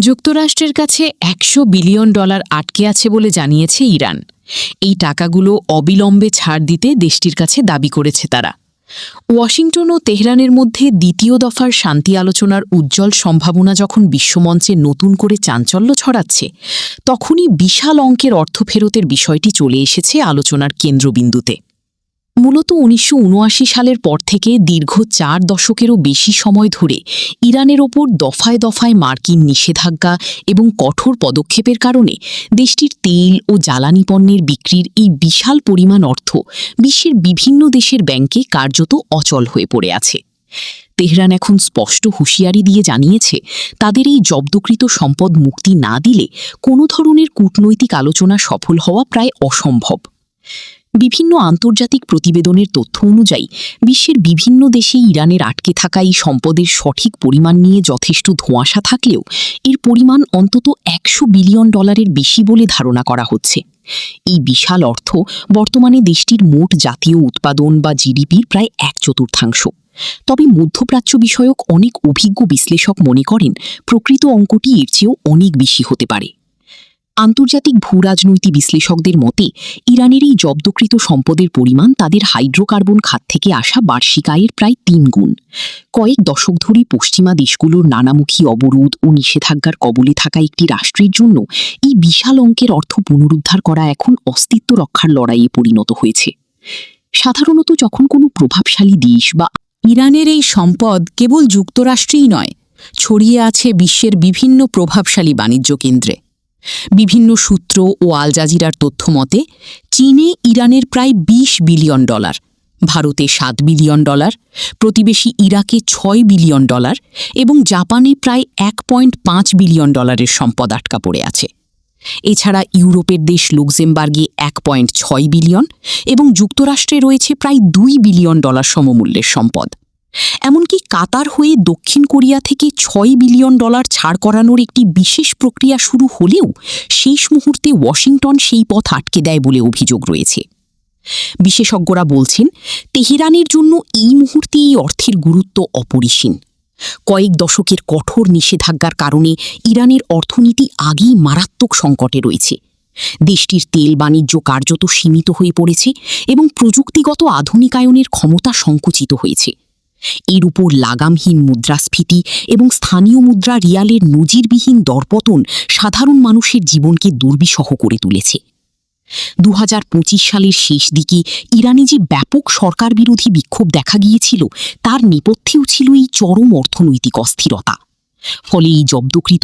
যুক্তরাষ্ট্রের কাছে $100 বিলিয়ন আটকে আছে বলে জানিয়েছে ইরান। এই টাকাগুলো অবিলম্বে ছাড় দিতে দেশটির কাছে দাবি করেছে তারা। ওয়াশিংটন ও তেহরানের মধ্যে দ্বিতীয় দফার শান্তি আলোচনার উজ্জ্বল সম্ভাবনা যখন বিশ্বমঞ্চে নতুন করে চাঞ্চল্য ছড়াচ্ছে, তখনই বিশাল অঙ্কের অর্থ ফেরতের বিষয়টি চলে এসেছে আলোচনার কেন্দ্রবিন্দুতে। মূলত ১৯৭৯ সালের পর থেকে দীর্ঘ ৪ দশকেরও বেশি সময় ধরে ইরানের ওপর দফায় দফায় মার্কিন নিষেধাজ্ঞা এবং কঠোর পদক্ষেপের কারণে দেশটির তেল ও জ্বালানি পণ্যের বিক্রির এই বিশাল পরিমাণ অর্থ বিশ্বের বিভিন্ন দেশের ব্যাংকে কার্যত অচল হয়ে পড়ে আছে। তেহরান এখন স্পষ্ট হুঁশিয়ারি দিয়ে জানিয়েছে, তাদের এই জব্দকৃত সম্পদ মুক্তি না দিলে কোনো ধরনের কূটনৈতিক আলোচনা সফল হওয়া প্রায় অসম্ভব। বিভিন্ন আন্তর্জাতিক প্রতিবেদনের তথ্য অনুযায়ী বিশ্বের বিভিন্ন দেশে ইরানের আটকে থাকা এই সম্পদের সঠিক পরিমাণ নিয়ে যথেষ্ট ধোঁয়াশা থাকলেও এর পরিমাণ অন্তত $100 বিলিয়ন বেশি বলে ধারণা করা হচ্ছে। এই বিশাল অর্থ বর্তমানে দেশটির মোট জাতীয় উৎপাদন বা জিডিপির প্রায় 1/4। তবে মধ্যপ্রাচ্য বিষয়ক অনেক অভিজ্ঞ বিশ্লেষক মনে করেন প্রকৃত অঙ্কটি এর চেয়েও অনেক বেশি হতে পারে। আন্তর্জাতিক ভূরাজনৈতিক বিশ্লেষকদের মতে ইরানের এই জব্দকৃত সম্পদের পরিমাণ তাদের হাইড্রোকার্বন খাত থেকে আসা বার্ষিক আয়ের প্রায় ৩ গুণ। কয়েক দশক ধরে পশ্চিমা দেশগুলোর নানামুখী অবরোধ ও নিষেধাজ্ঞার কবলে থাকা একটি রাষ্ট্রের জন্য এই বিশাল অঙ্কের অর্থ পুনরুদ্ধার করা এখন অস্তিত্ব রক্ষার লড়াইয়ে পরিণত হয়েছে। সাধারণত যখন কোনো প্রভাবশালী দেশ বা ইরানের এই সম্পদ কেবল যুক্তরাষ্ট্রেই নয়, ছড়িয়ে আছে বিশ্বের বিভিন্ন প্রভাবশালী বাণিজ্য কেন্দ্রে। বিভিন্ন সূত্র ও আল জাজিরার তথ্য মতে চীনে ইরানের প্রায় $20 বিলিয়ন, ভারতে $7 বিলিয়ন, প্রতিবেশী ইরাকে $6 বিলিয়ন এবং জাপানে প্রায় $1.5 বিলিয়ন সম্পদ আটকা পড়ে আছে। এছাড়া ইউরোপের দেশ লুক্সেমবার্গে $1.6 বিলিয়ন এবং যুক্তরাষ্ট্রে রয়েছে প্রায় $2 বিলিয়ন সমমূল্যের সম্পদ। এমনকি কাতার হয়ে দক্ষিণ কোরিয়া থেকে $6 বিলিয়ন ছাড় করানোর একটি বিশেষ প্রক্রিয়া শুরু হলেও শেষ মুহূর্তে ওয়াশিংটন সেই পথ আটকে দেয় বলে অভিযোগ রয়েছে। বিশেষজ্ঞরা বলছেন, তেহরানের জন্য এই মুহূর্তে এই অর্থের গুরুত্ব অপরিসীম। কয়েক দশকের কঠোর নিষেধাজ্ঞার কারণে ইরানের অর্থনীতি আগেই মারাত্মক সংকটে রয়েছে। দেশটির তেল বাণিজ্য কার্যত সীমিত হয়ে পড়েছে এবং প্রযুক্তিগত আধুনিকায়নের ক্ষমতা সংকুচিত হয়েছে। এর উপর লাগামহীন মুদ্রাস্ফীতি এবং স্থানীয় মুদ্রা রিয়ালের নজিরবিহীন দরপতন সাধারণ মানুষের জীবনকে দুর্বিষহ করে তুলেছে। ২০২৫ সালের শেষ দিকে ইরানে যে ব্যাপক সরকার বিরোধী বিক্ষোভ দেখা গিয়েছিল, তার নেপথ্যেও ছিল এই চরম অর্থনৈতিক অস্থিরতা। ফলে এই জব্দকৃত